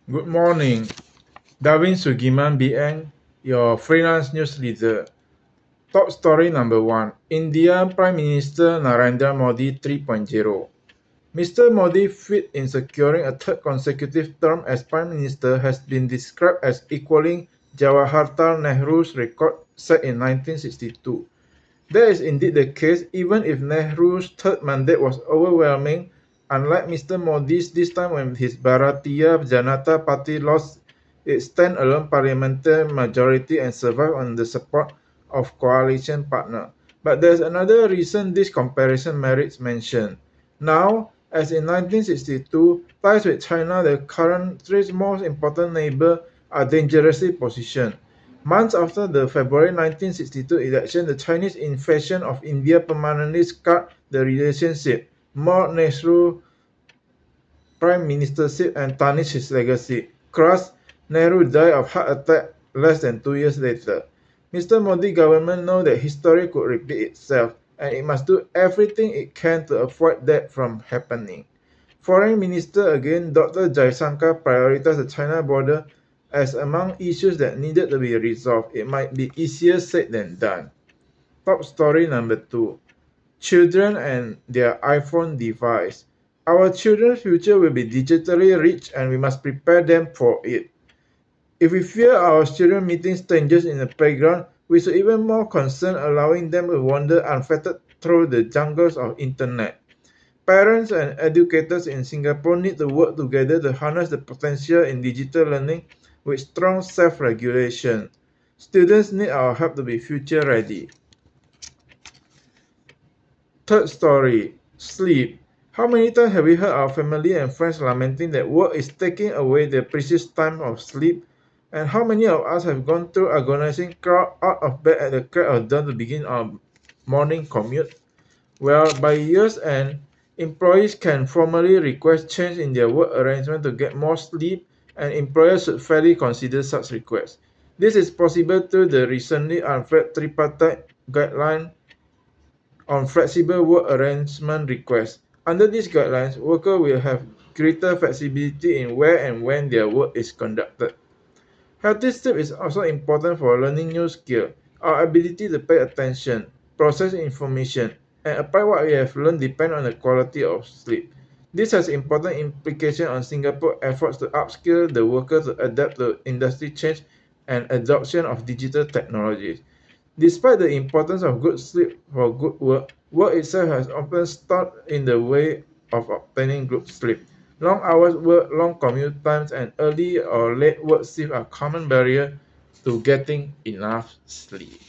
Good morning. Darwin Sugiman BN, your freelance news leader. Top story number 1. India Prime Minister Narendra Modi 3.0. Mr. Modi feat in securing a third consecutive term as Prime Minister has been described as equaling Jawaharlal Nehru's record set in 1962. That is indeed the case, even if Nehru's third mandate was overwhelming, unlike Mr. Modi's this time when his Bharatiya Janata Party lost its stand-alone parliamentary majority and survived on the support of coalition partner. But there's another reason this comparison merits mention. Now, as in 1962, ties with China, the country's most important neighbor, are dangerously positioned. Months after the February 1962 election, the Chinese invasion of India permanently scarred the relationship, mocked Nehru's prime ministership, and tarnished his legacy. Crushed, Nehru died of heart attack less than 2 years later. Mr. Modi government knows that history could repeat itself, and it must do everything it can to avoid that from happening. Foreign Minister again, Dr. Jaishankar prioritized the China border as among issues that needed to be resolved. It might be easier said than done. Top story number 2. Children and their iPhone device. Our children's future will be digitally rich and we must prepare them for it. If we fear our children meeting strangers in the playground, we should even more concern allowing them to wander unfettered through the jungles of internet. Parents and educators in Singapore need to work together to harness the potential in digital learning with strong self-regulation. Students need our help to be future ready. Third story, sleep. How many times have we heard our family and friends lamenting that work is taking away their precious time of sleep? And how many of us have gone through agonizing crawl out of bed at the crack of dawn to begin our morning commute? Well, by year's end, employees can formally request change in their work arrangement to get more sleep, and employers should fairly consider such requests. This is possible through the recently unveiled tripartite guideline on flexible work arrangement requests. Under these guidelines, workers will have greater flexibility in where and when their work is conducted. Healthy sleep is also important for learning new skills. Our ability to pay attention, process information, and apply what we have learned depend on the quality of sleep. This has important implications on Singapore's efforts to upskill the workers to adapt to industry change and adoption of digital technologies. Despite the importance of good sleep for good work, work itself has often stood in the way of obtaining good sleep. Long hours work, long commute times, and early or late work shift are common barriers to getting enough sleep.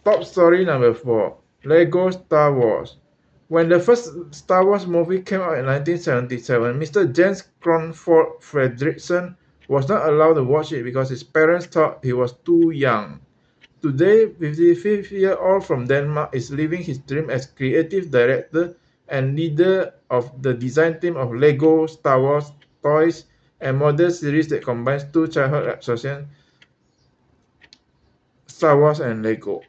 Top story number 4. Lego Star Wars. When the first Star Wars movie came out in 1977, Mr. James Cronford Fredrickson was not allowed to watch it because his parents thought he was too young. Today, 55-year-old from Denmark is living his dream as creative director and leader of the design team of Lego Star Wars toys and model series that combines two childhood obsessions, Star Wars and Lego.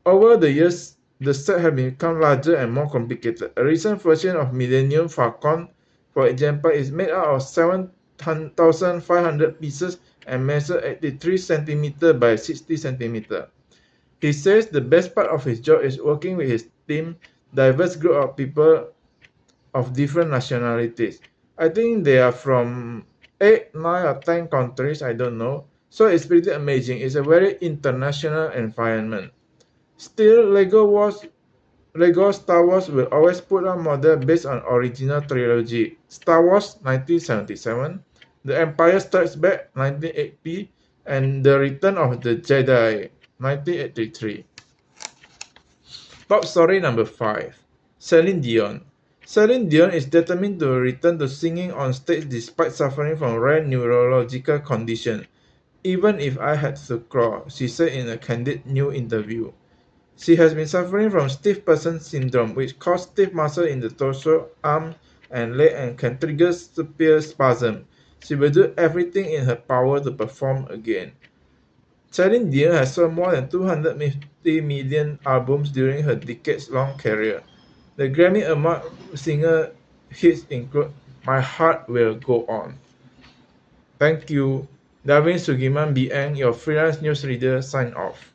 Over the years, the set has become larger and more complicated. A recent version of Millennium Falcon, for example, is made out of 7,500 pieces and measures 83 cm by 60 cm. He says the best part of his job is working with his team, diverse group of people of different nationalities. I think they are from 8, 9 or 10 countries, I don't know. So it's pretty amazing. It's a very international environment. Still, Lego Star Wars will always put out models based on original trilogy. Star Wars 1977, The Empire Strikes Back 1980, and The Return of the Jedi 1983. Top story number 5. Celine Dion. Celine Dion is determined to return to singing on stage despite suffering from rare neurological condition. Even if I had to crawl, she said in a candid new interview. She has been suffering from stiff person syndrome, which causes stiff muscle in the torso, arm, and leg and can trigger severe spasm. She will do everything in her power to perform again. Celine Dion has sold more than 250 million albums during her decades-long career. The Grammy award singer hits include My Heart Will Go On. Thank you. Darwin Sugiman BN, your freelance newsreader, sign off.